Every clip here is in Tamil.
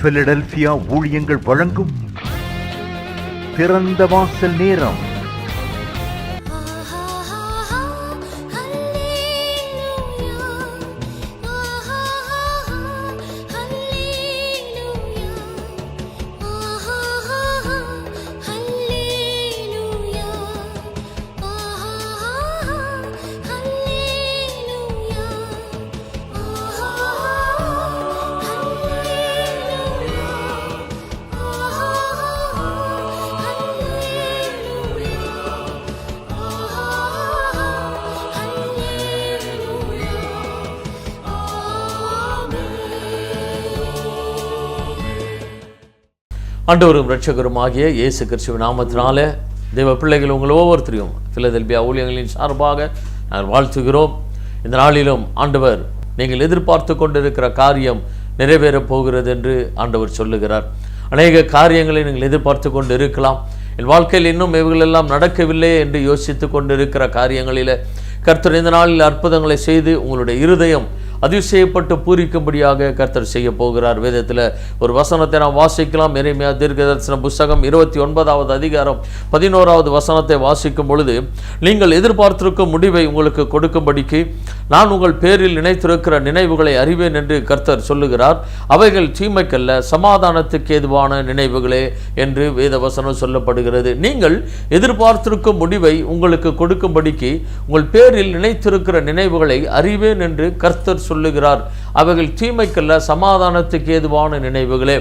பிலடெல்பியா ஊழியங்கள் வழங்கும் திறந்த வாசல் நேரம். ஆண்டவரும் இரட்சகரும் ஆகிய இயேசு கிறிஸ்துவின் நாமத்தினாலே தேவ பிள்ளைகள் உங்கள் ஒவ்வொருத்தரையும் பிலதெல்பியா ஊழியங்களின் சார்பாக நாங்கள் வாழ்த்துகிறோம். இந்த நாளிலும் ஆண்டவர் நீங்கள் எதிர்பார்த்து கொண்டிருக்கிற காரியம் நிறைவேறப் போகிறது என்று ஆண்டவர் சொல்லுகிறார். அநேக காரியங்களை நீங்கள் எதிர்பார்த்து கொண்டு இருக்கலாம். என் வாழ்க்கையில் இன்னும் இவைகளெல்லாம் நடக்கவில்லை என்று யோசித்து கொண்டு இருக்கிற காரியங்களில் கர்த்தர் இந்த நாளில் அற்புதங்களை செய்து உங்களுடைய இருதயம் அதிசயப்பட்டு பூரிக்கும்படியாக கர்த்தர் செய்ய போகிறார். வேதத்தில் ஒரு வசனத்தை நாம் வாசிக்கலாம். எரேமியா தீர்க்கதரிசன புஸ்தகம் 29வது அதிகாரம் 11வது வசனத்தை வாசிக்கும் பொழுது, நீங்கள் எதிர்பார்த்திருக்கும் முடிவை உங்களுக்கு கொடுக்கும்படிக்கு நான் உங்கள் பேரில் நினைத்திருக்கிற நினைவுகளை அறிவேன் என்று கர்த்தர் சொல்லுகிறார். அவைகள் தீமைக்கல்ல, சமாதானத்துக்கு ஏதுவான நினைவுகளே என்று வேத வசனம் சொல்லப்படுகிறது. நீங்கள் எதிர்பார்த்திருக்கும் முடிவை உங்களுக்கு கொடுக்கும்படிக்கு உங்கள் பேரில் நினைத்திருக்கிற நினைவுகளை அறிவேன் என்று கர்த்தர் சொல்லுகிறார். அவைகள் தீமைக்கல்ல, சமாதானத்துக்கு ஏதுவான நினைவுகளே.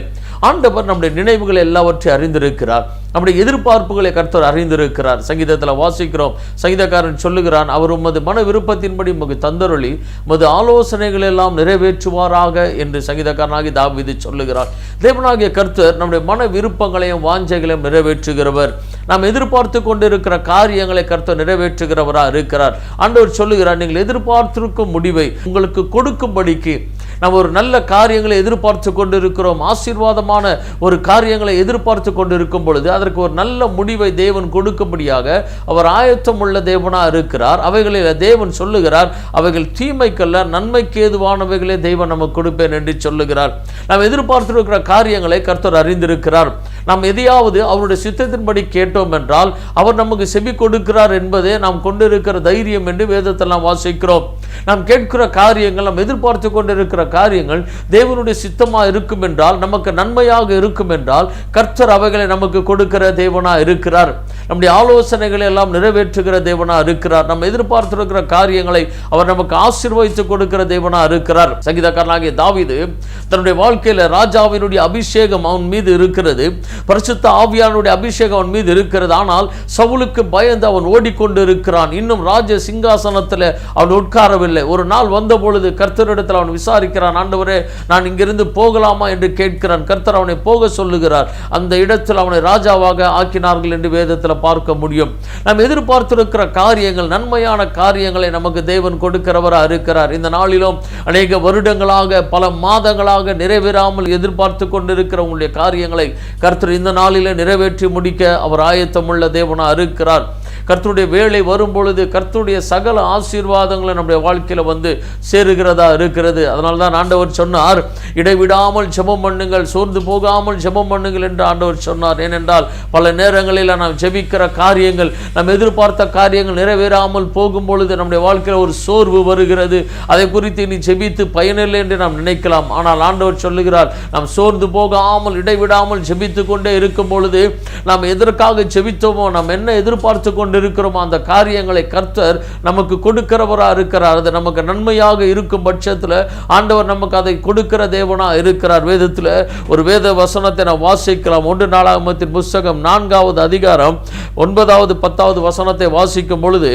ஆண்டவர் நம்முடைய நினைவுகளை எல்லாவற்றையும் அறிந்திருக்கிறார். நம்முடைய எதிர்பார்ப்புகளை கர்த்தர் அறிந்திருக்கிறார். சங்கீதத்தில் வாசிக்கிறோம், சங்கீதக்காரன் சொல்லுகிறான், அவர் உமது மன விருப்பத்தின்படி உமக்கு தந்தருளி உமது ஆலோசனைகள் எல்லாம் நிறைவேற்றுவாராக என்று சங்கீதக்காரனாகி தாவீது சொல்லுகிறார். தேவனாகிய கர்த்தர் நம்முடைய மன விருப்பங்களையும் வாஞ்சைகளையும் நிறைவேற்றுகிறவர். நாம் எதிர்பார்த்து கொண்டிருக்கிற காரியங்களை கர்த்தர் நிறைவேற்றுகிறவராக இருக்கிறார். ஆண்டவர் சொல்லுகிறார், நீங்கள் எதிர்பார்த்திருக்கும் முடிவை உங்களுக்கு கொடுக்கும்படிக்கு நாம் ஒரு நல்ல காரியங்களை எதிர்பார்த்து கொண்டிருக்கிறோம். ஆசீர்வாதமான ஒரு காரியங்களை எதிர்பார்த்து கொண்டிருக்கும் பொழுது அதற்கு ஒரு நல்ல முடிவை தேவன் கொடுக்கும்படியாக அவர் ஆயத்தம் உள்ள தேவனாக இருக்கிறார். அவைகளில் தேவன் சொல்லுகிறார், அவைகள் தீமைக்கல்ல, நன்மைக்கு ஏதுவானவைகளே தேவன் நமக்கு கொடுப்பேன் என்று சொல்லுகிறார். நாம் எதிர்பார்த்திருக்கிற காரியங்களை கர்த்தர் அறிந்திருக்கிறார். நாம் எதையாவது அவருடைய சித்தத்தின்படி கேட்டோம் என்றால் அவர் நமக்கு செவி கொடுக்கிறார் என்பதே நாம் கொண்டிருக்கிற தைரியம் என்று வேதத்தில் நாம் வாசிக்கிறோம். நாம் கேட்கிற காரியங்கள், நாம் எதிர்பார்த்து கொண்டிருக்கிற காரியங்கள் தேவனுடைய சித்தமாக இருக்கும் என்றால், நமக்கு நன்மையாக இருக்கும் என்றால் கர்த்தர் அவைகளை நமக்கு கொடுக்கிற தேவனாக இருக்கிறார். நம்முடைய ஆலோசனைகளை எல்லாம் நிறைவேற்றுகிற தேவனாக இருக்கிறார். நம்ம எதிர்பார்த்திருக்கிற காரியங்களை அவர் நமக்கு ஆசீர்வதித்து கொடுக்கிற தேவனாக இருக்கிறார். சங்கீதக்காரனாகிய தாவீது தன்னுடைய வாழ்க்கையில் ராஜாவினுடைய அபிஷேகம் அவன் மீது இருக்கிறது, பரிசுத்த ஆவியானுடைய அபிஷேகம் அவன் மீது இருக்கிறது. ஆனால் சவுலுக்கு பயந்து அவன் ஓடிக்கொண்டு இருக்கிறான். இன்னும் ராஜ சிங்காசனத்தில் அவன் உட்காரவில்லை. ஒரு நாள் வந்த பொழுது கர்த்தரிடத்தில் அவன் விசாரிக்கிறான், ஆண்டவரே நான் இங்கிருந்து போகலாமா என்று கேட்கிறான். கர்த்தர் அவனை போக சொல்லுகிறார். அந்த இடத்தில் அவனை ராஜாவாக ஆக்கினார்கள் என்று வேதத்தில் பார்க்க முடியும். நாம் எதிர்பார்த்திருக்கிற காரியங்கள், நன்மையான காரியங்களை நமக்கு தேவன் கொடுக்கிறவராக இருக்கிறார். இந்த நாளிலும் அநேக வருடங்களாக, பல மாதங்களாக நிறைவேறாமல் எதிர்பார்த்து கொண்டிருக்கிற உங்களுடைய காரியங்களை கர்த்தர் இந்த நாளிலே நிறைவேற்றி முடிக்க அவர் ஆயத்தமுள்ள தேவனாக இருக்கிறார். கர்த்தருடைய வேலை வரும் பொழுது கர்த்தருடைய சகல ஆசீர்வாதங்களை நம்முடைய வாழ்க்கையில் வந்து சேருகிறதா இருக்கிறது. அதனால தான் ஆண்டவர் சொன்னார், இடைவிடாமல் ஜெபம் பண்ணுங்கள், சோர்ந்து போகாமல் ஜெபம் பண்ணுங்கள் என்று ஆண்டவர் சொன்னார். ஏனென்றால் பல நேரங்களில் நாம் ஜெபிக்கிற காரியங்கள், நாம் எதிர்பார்த்த காரியங்கள் நிறைவேறாமல் போகும் பொழுது நம்முடைய வாழ்க்கையில் ஒரு சோர்வு வருகிறது. அதை குறித்து நீ ஜெபித்து பயனில்லை என்று நாம் நினைக்கலாம். ஆனால் ஆண்டவர் சொல்லுகிறார், நாம் சோர்ந்து போகாமல் இடைவிடாமல் ஜெபித்து கொண்டே இருக்கும் பொழுது நாம் எதற்காக ஜெபித்தோமோ, நாம் என்ன எதிர்பார்த்து கொண்டு இருக்கிறோமோ அந்த காரியங்களை கர்த்தர் நமக்கு கொடுக்கிறவராக இருக்கிறார். அது நமக்கு நன்மையாக இருக்கும் பட்சத்தில் ஆண்டவர் நமக்கு அதை கொடுக்கிற தேவனாக இருக்கிறார். வேதத்தில் ஒரு வேத வசனத்தை நாம் வாசிக்கலாம். 1 நாளாகமத்தின் புஸ்தகம் 4வது அதிகாரம் 9வது 10வது வசனத்தை வாசிக்கும் பொழுது,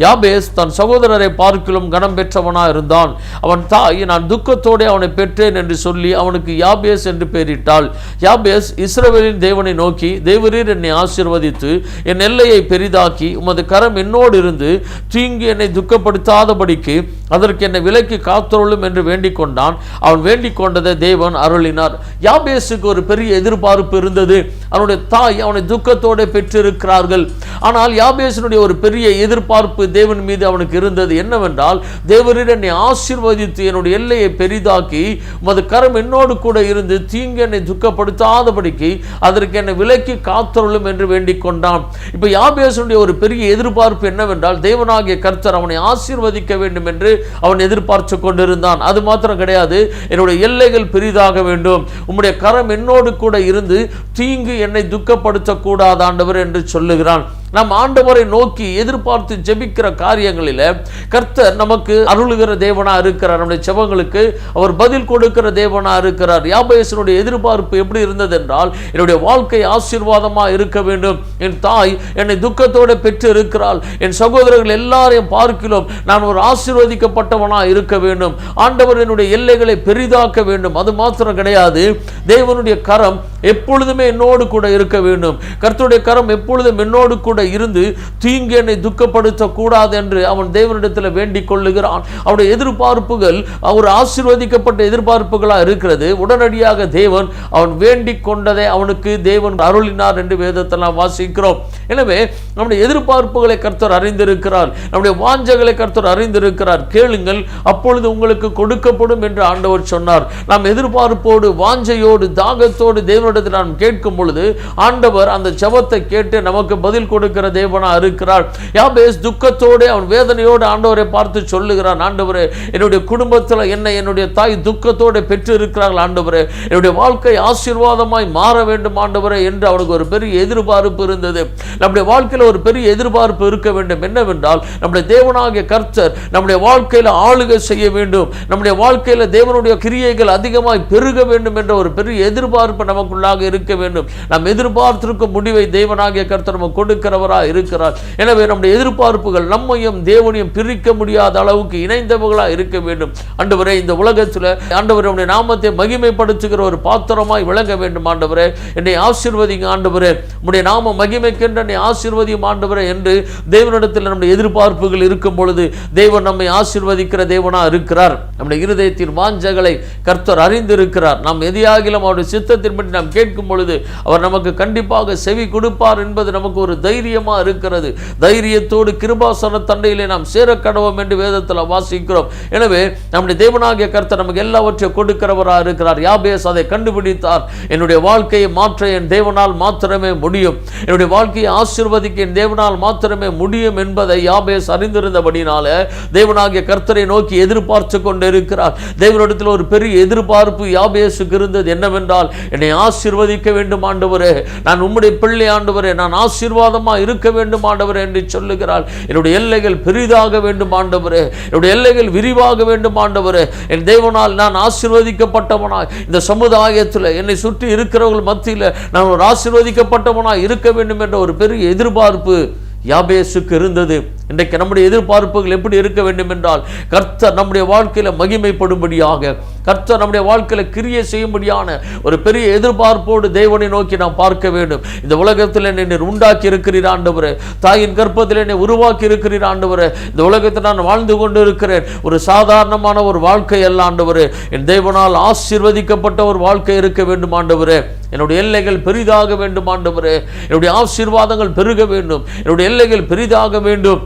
யாபேஸ் தன் சகோதரரை பார்க்கிலும் கனம் பெற்றவனாக இருந்தான். அவன் தாய், நான் துக்கத்தோடு அவனை பெற்றேன் என்று சொல்லி அவனுக்கு யாபேஸ் என்று பெயரிட்டாள். யாபேஸ் இஸ்ரவேலின் தேவனை நோக்கி, தேவரீர் என்னை ஆசீர்வதித்து என் எல்லையை பெரிதாக்கி உமது கரம் என்னோடு இருந்து தீங்கு என்னை துக்கப்படுத்தாதபடிக்கு அதற்கு என்னை விலக்கி காத்தருளும் என்று வேண்டிக் கொண்டான். அவன் வேண்டிக் கொண்டதை தேவன் அருளினார். யாபேசுக்கு ஒரு பெரிய எதிர்பார்ப்பு இருந்தது. அவனுடைய தாய் அவனை துக்கத்தோடு பெற்றிருக்கிறார்கள். ஆனால் யாபேசனுடைய ஒரு பெரிய எதிர்பார்ப்பு தேவன் மீது அவனுக்கு இருந்தது. என்னவென்றால், தேவரீர் என்னை ஆசீர்வதித்து என்னுடைய எல்லையை பெரிதாக்கி உமது கரம் என்னோடு கூட இருந்து தீங்கு என்னை துக்கப்படுத்தாதபடிக்கு அதற்கு என்னை விலக்கி காத்தருளும் என்று வேண்டிக் கொண்டான். இப்ப யாபேசனுடைய ஒரு பெரிய எதிர்பார்ப்பு என்னவென்றால், தேவனாகிய கர்த்தர் அவனை ஆசீர்வதிக்க வேண்டும் என்று அவன் எதிர்பார்த்து கொண்டிருந்தான். அது மாத்திரம் கிடையாது, என்னுடைய எல்லைகள் பெரிதாக வேண்டும், உம்முடைய கரம் என்னோடு கூட இருந்து தீங்கு என்னை துக்கப்படுத்த கூடாது ஆண்டவர் என்று சொல்லுகிறான். நாம் ஆண்டவரை நோக்கி எதிர்பார்த்து ஜெபிக்கிற காரியங்களில் கர்த்தர் நமக்கு அருளுகிற தேவனா இருக்கிறார். நம்முடைய செபங்களுக்கு அவர் பதில் கொடுக்கிற தேவனா இருக்கிறார். யாபேசனுடைய எதிர்பார்ப்பு எப்படி இருந்தது என்றால், என்னுடைய வாழ்க்கை ஆசீர்வாதமா இருக்க வேண்டும், என் தாய் என்னை துக்கத்தோடு பெற்று இருக்கிறாள், என் சகோதரர்கள் எல்லாரையும் பார்க்கிறோம், நான் ஒரு ஆசீர்வதிக்கப்பட்டவனா இருக்க வேண்டும், ஆண்டவர் என்னுடைய எல்லைகளை பெரிதாக்க வேண்டும். அது மாத்திரம் கிடையாது, தேவனுடைய கரம் எப்பொழுதுமே என்னோடு கூட இருக்க வேண்டும், கர்த்தருடைய கரம் எப்பொழுதும் என்னோடு கூட இருந்து தீங்கு என்னை துக்கப்படுத்த கூடாது என்று அவன் தேவனிடத்தில் வேண்டிக் கொள்ளுகிறான். அவனுடைய எதிர்பார்ப்புகள் ஒரு ஆசீர்வதிக்கப்பட்ட எதிர்பார்ப்புகளாக இருக்கிறது. உடனடியாக தேவன் அவன் வேண்டிக் கொண்டதை அவனுக்கு தேவன் அருளினார் என்று வேதத்தில் நாம் வாசிக்கிறோம். எனவே நம்முடைய எதிர்பார்ப்புகளை கர்த்தர் அறிந்திருக்கிறார், நம்முடைய வாஞ்சைகளை கர்த்தர் அறிந்திருக்கிறார். கேளுங்கள், அப்பொழுது உங்களுக்கு கொடுக்கப்படும் என்று ஆண்டவர் சொன்னார். நாம் எதிர்பார்ப்போடு வாஞ்சையோடு தாகத்தோடு தேவனிடத்தில் நாம் கேட்கும் பொழுது ஆண்டவர் அந்த ஜெபத்தை கேட்டு நமக்கு பதில் கொடுக்கிற தேவனா இருக்கிறார். யாபேஸ் துக்கத்தோடு அவன் வேதனையோடு ஆண்டவரை பார்த்து சொல்லுகிறான், ஆண்டவரே என்னுடைய குடும்பத்தில் என்னை என்னுடைய தாய் துக்கத்தோடு பெற்று இருக்கிறார்கள், ஆண்டவரே என்னுடைய வாழ்க்கை ஆசீர்வாதமாய் மாற வேண்டும் ஆண்டவரே என்று அவனுக்கு ஒரு பெரிய எதிர்பார்ப்பு இருந்தது. நம்முடைய வாழ்க்கையில் ஒரு பெரிய எதிர்பார்ப்பு இருக்க வேண்டும். என்னவென்றால், நம்முடைய தேவனாகிய கர்த்தர் நம்முடைய வாழ்க்கையில் ஆளுகை செய்ய வேண்டும், நம்முடைய வாழ்க்கையில் தேவனுடைய கிரியைகள் அதிகமாய் பெருக வேண்டும் என்ற ஒரு பெரிய எதிர்பார்ப்பு நமக்குள்ளாக இருக்க வேண்டும். நாம் எதிர்பார்த்திருக்கும் முடிவை தேவனாகிய கர்த்தர் நமக்கு கொடுக்கிறவராக இருக்கிறார். எனவே நம்முடைய எதிர்பார்ப்புகள் நம்மையும் தேவனையும் பிரிக்க முடியாத அளவுக்கு இணைந்தவர்களாக இருக்க வேண்டும். ஆண்டவரே, இந்த உலகத்தில் ஆண்டவரே உம்முடைய நாமத்தை மகிமைப்படுத்துகிற ஒரு பாத்திரமாய் விளங்க வேண்டும். ஆண்டவரே என்னை ஆசீர்வதிங்க, ஆண்டவரே உம்முடைய நாம மகிமைக்கென்று என்னை ஆசீர்வதியும் ஆண்டவரே என்று தேவனிடத்தில் நம்முடைய எதிர்பார்ப்புகள் இருக்கும் பொழுது தேவன் நம்மை ஆசீர்வதிக்கிற தேவனா இருக்கிறார். நம்முடைய இருதயத்தின் வாஞ்சைகளை கர்த்தர் அறிந்திருக்கிறார். நாம் எதையாகிலும் அவருடைய சித்தத்தின்படி நாம் கேட்கும் பொழுது அவர் நமக்கு கண்டிப்பாக செவி கொடுப்பார் என்பது நமக்கு ஒரு தைரியமா இருக்கிறது. தைரியத்தோடு கிருபாசன தண்டையிலே நாம் சேர கடவோம் என்று வேதத்தில் வாசிக்கிறோம். எனவே நம்முடைய தேவனாகிய கர்த்தர் நமக்கு எல்லாவற்றையும் கொடுக்கிறவராக இருக்கிறார். யாபேஸ் அதை கண்டுபிடித்தார். என்னுடைய வாழ்க்கையை மாற்ற என் தேவனால் மாத்திரமே முடியும், என்னுடைய வாழ்க்கையை ஆசீர்வதிக்க என் தேவனால் மாத்திரமே முடியும் என்பதை யாபேஸ் அறிந்திருந்தபடினால தேவனாகிய கர்த்தரை நோக்கி எதிர்பார்த்து கொண்டிருக்கிறார். தேவனிடத்தில் ஒரு பெரிய எதிர்பார்ப்பு யாபேசுக்கு இருந்தது. என்னவென்றால், என்னை ஆசீர்வதிக்க வேண்டும் ஆண்டவரே, நான் உம்முடைய பிள்ளை ஆண்டவரே, நான் ஆசீர்வாதமா இருக்க வேண்டும் ஆண்டவரே என்று சொல்லுகிறாள். என்னுடைய எல்லைகள் பெரிதாக வேண்டும் ஆண்டவரே, என்னுடைய எல்லைகள் விரிவாக வேண்டும் ஆண்டவரே, என் தேவனால் நான் ஆசீர்வதிக்கப்பட்டவனாய் இந்த சமுதாயத்தில் என்னை சுற்றி இருக்கிறவர்கள் மத்தியில் நான் ஒரு ஆசீர்வதிக்கப்பட்டவனாய் இருக்க வேண்டும் என்ற ஒரு பெரிய எதிர்பார்ப்பு யாபேசுக்கு இருந்தது. இன்றைக்கு நம்முடைய எதிர்பார்ப்புகள் எப்படி இருக்க வேண்டும் என்றால், கர்த்தர் நம்முடைய வாழ்க்கையில் மகிமைப்படும்படியாக, கர்த்தர் நம்முடைய வாழ்க்கையில் கிரியை செய்யும்படியான ஒரு பெரிய எதிர்பார்ப்போடு தேவனை நோக்கி நாம் பார்க்க வேண்டும். இந்த உலகத்தில் என்னை உண்டாக்கி இருக்கிறீர் ஆண்டவரே, தாயின் கர்ப்பத்தில் என்னை உருவாக்கி இருக்கிறீர் ஆண்டவரே, இந்த உலகத்தில் நான் வாழ்ந்து கொண்டு இருக்கிறேன், ஒரு சாதாரணமான ஒரு வாழ்க்கை அல்ல ஆண்டவரே, என் தேவனால் ஆசீர்வதிக்கப்பட்ட ஒரு வாழ்க்கை இருக்க வேண்டும் ஆண்டவரே, என்னுடைய எல்லைகள் பெரிதாக வேண்டும் ஆண்டவரே, என்னுடைய ஆசீர்வாதங்கள் பெருக வேண்டும், என்னுடைய எல்லைகள் பெரிதாக வேண்டும்.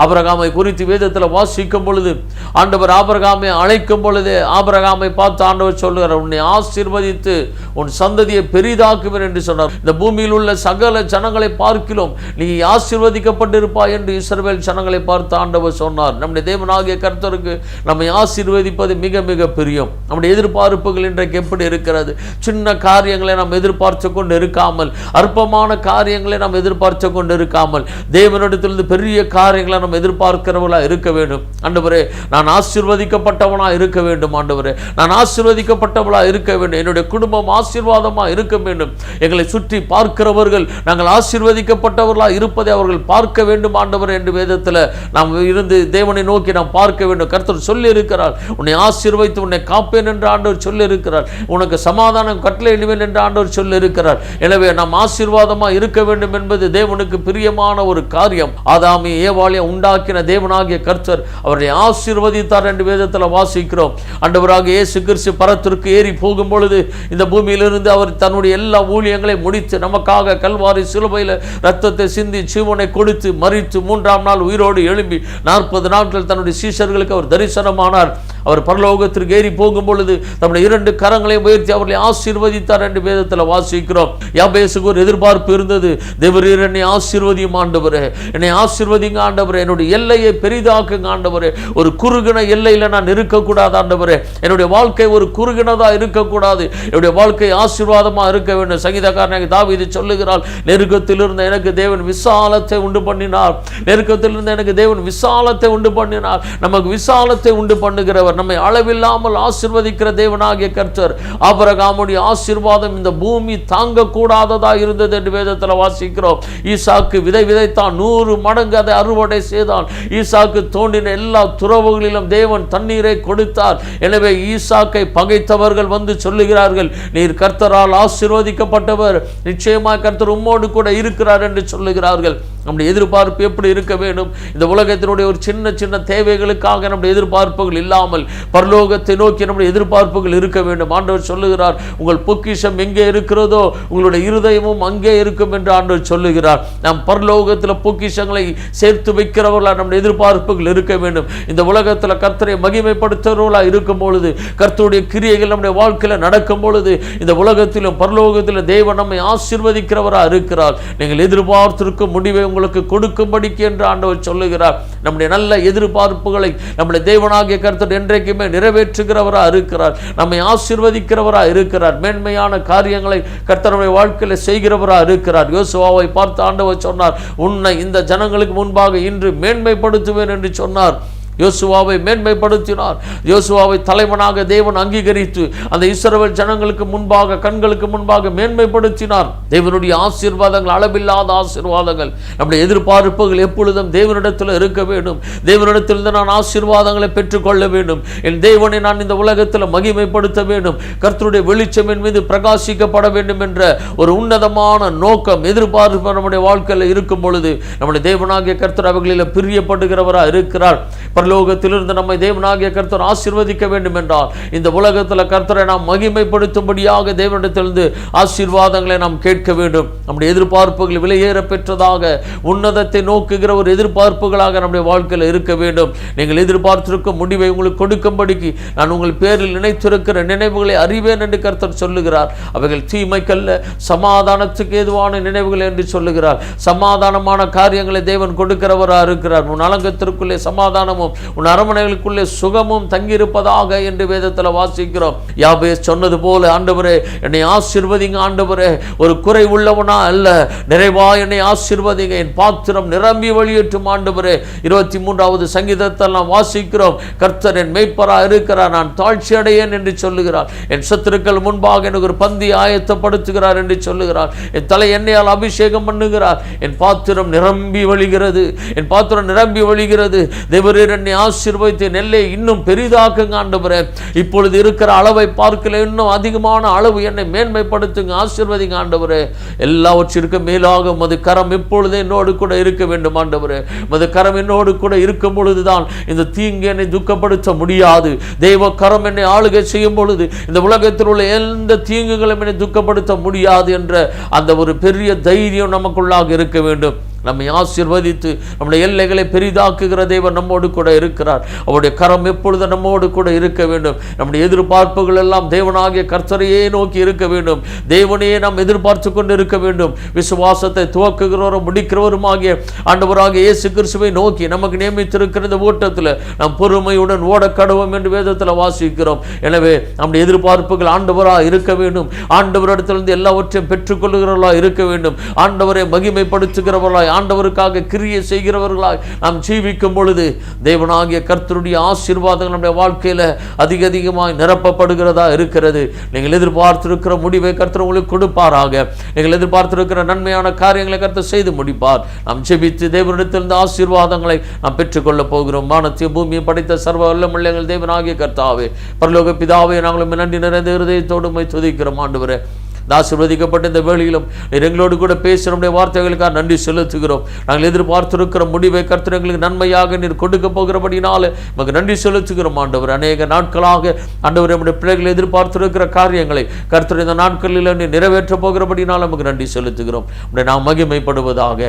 ஆபிரகாமை குறித்து வேதத்தில் வாசிக்கும் பொழுது ஆண்டவர் ஆபிரகாமை அழைக்கும் பொழுது ஆபிரகாமை பார்த்து ஆண்டவர் சொல்லுகிறார், உன்னை ஆசீர்வதித்து உன் சந்ததியை பெரிதாக்குவேன் என்று சொன்னார். இந்த பூமியில் உள்ள சகல ஜனங்களை பார்க்கிறோம், நீ ஆசீர்வதிக்கப்பட்டிருப்பாய் என்று இஸ்ரவேல் ஜனங்களை பார்த்து ஆண்டவர் சொன்னார். நம்முடைய தேவனாகிய கர்த்தருக்கு நம்மை ஆசீர்வதிப்பது மிக மிக பிரியம். நம்முடைய எதிர்பார்ப்புகள் இன்றைக்கு எப்படி இருக்கிறது? சின்ன காரியங்களை நாம் எதிர்பார்த்து கொண்டு இருக்காமல், அற்பமான காரியங்களை நாம் எதிர்பார்த்து கொண்டு இருக்காமல், தேவனிடத்திலிருந்து பெரிய காரியங்களை நாம் எதிர்பார்க்கிறவர்களா இருக்க வேண்டும். ஆண்டவரே, நான் ஆசீர்வதிக்கப்பட்டவனா இருக்க வேண்டும் ஆண்டவரே, நான் ஆசீர்வதிக்கப்பட்டவளா இருக்க வேண்டும், என்னுடைய குடும்பம் ஆசீர்வாதமா இருக்க வேண்டும், எங்களை சுற்றி பார்க்கிறவர்கள் நாங்கள் ஆசீர்வதிக்கப்பட்டவர்களா இருப்பதை அவர்கள் பார்க்க வேண்டும் ஆண்டவரே என்று வேதத்தில் நாம் இருந்து தேவனை நோக்கி நாம் பார்க்க வேண்டும். கர்த்தர் சொல்லி இருக்கிறார், உன்னை ஆசீர்வதித்து உன்னை காப்பேன் என்று ஆண்டவர் சொல்லி இருக்கிறார், உனக்கு சமாதானம் கட்டளையிடுவேன் என்று ஆண்டவர் சொல்லி இருக்கிறார். எனவே நாம் ஆசீர்வாதமா இருக்க வேண்டும் என்பது தேவனுக்கு பிரியமான ஒரு காரியம். ஆதாமி ஏவாளே உண்டாக்கின தேவனாகிய கர்த்தர் அவரை ஆசீர்வதித்தார் என்று வேதத்தில் வாசிக்கிறோம். ஆண்டவராக இயேசு கிறிஸ்து பரத்திற்கு ஏறி போகும் பொழுது இந்த பூமியிலிருந்து அவர் தன்னுடைய எல்லா ஊழியங்களை முடித்து நமக்காக கல்வாரி சிலுவையில் ரத்தத்தை சிந்தி ஜீவனை கொடுத்து மரித்து 3ஆம் நாள் உயிரோடு எழும்பி 40 நாட்கள் தன்னுடைய சீஷர்களுக்கு அவர் தரிசனமானார். அவர் பரலோகத்திற்கு ஏறி போகும் பொழுது நம்முடைய 2 கரங்களை உயர்த்தி அவர்களை ஆசீர்வதித்தார் என்று வேதத்தில் வாசிக்கிறோம். யாபேசுக்கு ஒரு எதிர்பார்ப்பு இருந்தது. தேவரீர் என்னை ஆசீர்வதியும் ஆண்டவரே, என்னை ஆசீர்வதிங்க ஆண்டவரே, என்னுடைய எல்லையை பெரிதாக்குங்க ஆண்டவரே, ஒரு குறுகின எல்லையில் நான் இருக்கக்கூடாது ஆண்டவரே, என்னுடைய வாழ்க்கை ஒரு குறுகினதா இருக்கக்கூடாது, என்னுடைய வாழ்க்கை ஆசீர்வாதமா இருக்க வேண்டும். சங்கீதக்காரன் தாவீது சொல்லுகிறார், நெருக்கத்தில் இருந்த எனக்கு தேவன் விசாலத்தை உண்டு பண்ணினார், நெருக்கத்தில் இருந்த எனக்கு தேவன் விசாலத்தை உண்டு பண்ணினார். நமக்கு விசாலத்தை உண்டு பண்ணுகிறவர், நம்மை அளவில்லாமல் ஆசீர்வதிக்கிற தேவனாகிய கர்த்தர். ஆபிரகாமுடைய ஆசீர்வாதம் இந்த பூமி தாங்கக்கூடாததா இருந்தது என்று வேதத்தில் வாசிக்கிறோம். ஈசாக்கு விதை விதைத்தான், 100 மடங்கு அதை அறுவடை செய்தான். ஈசாக்கு தோண்டின எல்லா துறவுகளிலும் தேவன் தண்ணீரை கொடுத்தார். எனவே ஈசாக்கை பகைத்தவர்கள் வந்து சொல்லுகிறார்கள், நீர் கர்த்தரால் ஆசீர்வதிக்கப்பட்டவர், நிச்சயமாக கர்த்தர் உம்மோடு கூட இருக்கிறார் என்று சொல்லுகிறார்கள். நம்முடைய எதிர்பார்ப்பு எப்படி இருக்க வேண்டும்? இந்த உலகத்தினுடைய ஒரு சின்ன சின்ன தேவைகளுக்காக நம்முடைய எதிர்பார்ப்புகள் இல்லாமல் பரலோகத்தை நோக்கி நம்முடைய எதிர்பார்ப்புகள் இருக்க வேண்டும். ஆண்டவர் சொல்லுகிறார், உங்கள் பொக்கிஷம் எங்கே இருக்கிறதோ உங்களுடைய இருதயமும் அங்கே இருக்கும் என்று ஆண்டவர் சொல்லுகிறார். நாம் பரலோகத்தில் பொக்கிஷங்களை சேர்த்து வைக்கிறவர்களாக நம்முடைய எதிர்பார்ப்புகள் இருக்க வேண்டும். இந்த உலகத்தில் கர்த்தரை மகிமைப்படுத்துகிறவர்களாக இருக்கும் பொழுது, கர்த்தருடைய கிரியைகள் நம்முடைய வாழ்க்கையில் நடக்கும் பொழுது, இந்த உலகத்திலும் பரலோகத்திலும் தேவன் நம்மை ஆசீர்வதிக்கிறவராக இருக்கிறார். நீங்கள் எதிர்பார்த்திருக்கும் முடிவை உங்களுக்கு கொடுக்கும்படிக்கு என்று ஆண்டவர் சொல்லுகிறார். நம்முடைய நல்ல எதிர்பார்ப்புகளை நம்முடைய தேவனாகிய கர்த்தர் என்றைக்குமே நிறைவேற்றுகிறவராக இருக்கிறார், நம்மை ஆசீர்வதிக்கிறவராக இருக்கிறார், மேன்மையான காரியங்களை கர்த்தருடைய வாழ்க்கையில் செய்கிறவராக இருக்கிறார். யோசுவாவை பார்த்து ஆண்டவர் சொன்னார், உன்னை இந்த ஜனங்களுக்கு முன்பாக இன்று மேன்மைப்படுத்துவேன் என்று சொன்னார். யோசுவாவை மேன்மைப்படுத்தினார். யோசுவாவை தலைவனாக தேவன் அங்கீகரித்து அந்த இஸ்ரவேல் ஜனங்களுக்கு முன்பாக கண்களுக்கு முன்பாக மேன்மைப்படுத்தினார். தேவனுடைய ஆசீர்வாதங்கள், அளவில்லாத ஆசீர்வாதங்கள், நம்முடைய எதிர்பார்ப்புகள் எப்பொழுதும் தேவனிடத்தில் இருக்க வேண்டும். தேவனிடத்திலிருந்து நான் ஆசீர்வாதங்களை பெற்றுக்கொள்ள வேண்டும். என் தேவனை நான் இந்த உலகத்தில் மகிமைப்படுத்த வேண்டும். கர்த்தருடைய வெளிச்சம் என் மீது பிரகாசிக்கப்பட வேண்டும் என்ற ஒரு உன்னதமான நோக்கம், எதிர்பார்ப்பு நம்முடைய வாழ்க்கையில் இருக்கும் பொழுது நம்முடைய தேவனாகிய கர்த்தர் அவைகளில் பிரியப்படுகிறவராக இருக்கிறார். பரலோகத்திலிருந்து நம்மை தேவனாகிய கர்த்தர் ஆசீர்வதிக்க வேண்டும் என்றால் இந்த உலகத்தில் கர்த்தரை நாம் மகிமைப்படுத்தும்படியாக தேவனிடத்திலிருந்து ஆசீர்வாதங்களை நாம் கேட்க வேண்டும். நம்முடைய எதிர்பார்ப்புகள் விலையேற பெற்றதாக உன்னதத்தை நோக்குகிற ஒரு எதிர்பார்ப்புகளாக நம்முடைய வாழ்க்கையில் இருக்க வேண்டும். நீங்கள் எதிர்பார்த்திருக்கும் முடிவை உங்களுக்கு கொடுக்கும்படிக்கு நான் உங்கள் பேரில் நினைத்திருக்கிற நினைவுகளை அறிவேன் என்று கர்த்தர் சொல்லுகிறார். அவைகள் தீமைக்கல்ல, சமாதானத்துக்கு ஏதுவான நினைவுகள் என்று சொல்லுகிறார். சமாதானமான காரியங்களை தேவன் கொடுக்கிறவராக இருக்கிறார். உன் அலங்கத்திற்குள்ளே சமாதானமும் உன் அரமனைகளுக்குள்ளே சுகமும் தங்கியிருப்பதாக என்று வேதத்தில் வாசிக்கிறோம். யாபேஸ் சொன்னது போல, ஆண்டவரே என்னை ஆசீர்வதிங்க ஆண்டவரே, ஒரு குறை உள்ளவனா அல்ல, நிறைவா என்னை ஆசீர்வதிங்க, என் பாத்திரம் நிரம்பி வழியேற்றும் ஆண்டவரே. 23வது சங்கீதத்தில் நாம் வாசிக்கிறோம், கர்த்தர் என் மேய்ப்பரா இருக்கிறார், நான் தாழ்ச்சி அடையேன் என்று சொல்லுகிறார். என் சத்துருக்கள் முன்பாக எனக்கு ஒரு பந்தி ஆயத்தப்படுத்துகிறார் என்று சொல்லுகிறார். என் தலை எண்ணெயால் அபிஷேகம் பண்ணுகிறார். என் பாத்திரம் நிரம்பி வழிகிறது, என் பாத்திரம் நிரம்பி வழிகிறது. தேவரீர் என்னை ஆசீர்வதித்து நெல்லை இன்னும் பெரிதாக்குங்க ஆண்டவரே. இப்பொழுது இருக்கிற அளவை பார்க்கல இன்னும் அதிகமான அளவு என்னை மேன்மைப்படுத்துங்க, ஆசீர்வதிங்க ஆண்டவரே. எல்லாவற்றிற்கும் மேலாக உமது கரம் இப்பொழுது என்னோடு கூட இருக்க வேண்டும் ஆண்டவரே. உமது கரம் என்னோடு கூட இருக்கும் பொழுதுதான் இந்த தீங்கு என்னை துக்கப்படுத்த முடியாது. தெய்வ கரம் என்னை ஆளுகை செய்யும் பொழுது இந்த உலகத்தில் உள்ள எந்த தீங்குகளும் என்னை துக்கப்படுத்த முடியாது என்ற அந்த ஒரு பெரிய தைரியம் நமக்குள்ளாக இருக்க வேண்டும். நம்மை ஆசீர்வதித்து நம்முடைய எல்லைகளை பெரிதாக்குகிற தேவன் நம்மோடு கூட இருக்கிறார். அவருடைய கரம் எப்பொழுது நம்மோடு கூட இருக்க வேண்டும். நம்முடைய எதிர்பார்ப்புகள் எல்லாம் தேவனாகிய கர்த்தரையே நோக்கி இருக்க வேண்டும். தேவனையே நாம் எதிர்பார்த்து கொண்டு இருக்க வேண்டும். விசுவாசத்தை துவக்குகிறவரும் முடிக்கிறவருமாகிய ஆண்டவராகிய இயேசு கிறிஸ்துவை நோக்கி நமக்கு நியமித்திருக்கிற இந்த ஓட்டத்தில் நாம் பொறுமையுடன் ஓட கடவோம் என்று வேதத்தில் வாசிக்கிறோம். எனவே நம்முடைய எதிர்பார்ப்புகள் ஆண்டவராக இருக்க வேண்டும். ஆண்டவரிடத்திலிருந்து எல்லாவற்றையும் பெற்றுக்கொள்கிறவர்களாக இருக்க வேண்டும். ஆண்டவரை மகிமைப்படுத்துகிறவர்களாய், ஆண்டவருக்காக கிரியை செய்கிறவர்களாய் நாம் ஜீவிக்கும் பொழுது தேவனாகிய கர்த்தருடைய ஆசீர்வாதங்கள் நம்முடைய வாழ்க்கையில் அதிகமாய் நிரப்பப்படுகிறதா இருக்கிறது. நீங்கள் எதிர்பார்த்திருக்கிற முடிவை கர்த்தர் உங்களுக்கு கொடுப்பாராக. நீங்கள் எதிர்பார்த்திருக்கிற நன்மையான காரியங்களை கர்த்தர் செய்து முடிப்பார். நாம் ஜெபித்து தேவனிடத்திலிருந்து ஆசீர்வாதங்களை நாம் பெற்றுக்கொள்ள போகிறோம். வானத்தையும் பூமியை படைத்த சர்வ வல்லமையுள்ள எங்கள் தேவனாகிய கர்த்தாவே, பரலோக பிதாவே, நாங்களும் நன்றி நிறைந்த இருதயத்தோடு உம்மை துதிக்கிறோம் ஆண்டவரே. இந்த ஆசீர்வதிக்கப்பட்ட இந்த வேளையிலும் நீர் எங்களோடு கூட பேசுகிற நம்முடைய வார்த்தைகளுக்காக நன்றி செலுத்துகிறோம். நாங்கள் எதிர்பார்த்திருக்கிற முடிவை கர்த்தர் எங்களுக்கு நன்மையாக நீர் கொடுக்க போகிறபடினால நமக்கு நன்றி செலுத்துகிறோம் ஆண்டவர். அநேக நாட்களாக ஆண்டவர் நம்முடைய பிள்ளைகள் எதிர்பார்த்திருக்கிற காரியங்களை கர்த்தர் இந்த நாட்களில் நீர் நிறைவேற்ற போகிறபடினால நமக்கு நன்றி செலுத்துகிறோம். நாம் மகிமைப்படுவதாக.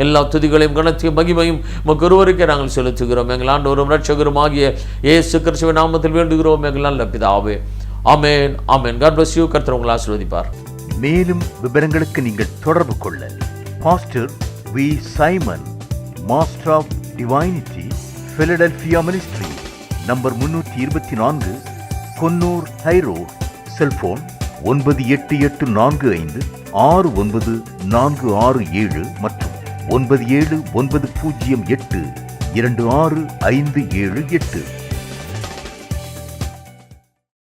எல்லா துதிகளையும் கனத்தையும் மகிமையும் நமக்கு ஒருவருக்கே நாங்கள் செலுத்துகிறோம். எங்கள் ஆண்டவரும் இரட்சகரும் ஆகிய இயேசு கிறிஸ்துவின் நாமத்தில் வேண்டுகிறோம் எங்கள் நல்ல பிதாவே. ஆமென், ஆமென். God bless you. கர்த்தர் உங்களை ஆசீர்வதிப்பார். மேலும் விவரங்களுக்கு நீங்கள் தொடர்பு கொள்ள pastor V. Simon, master of divinity, Philadelphia ministry, number 324, Konnur high road, cellphone 9884569467 மற்றும் 9790826578.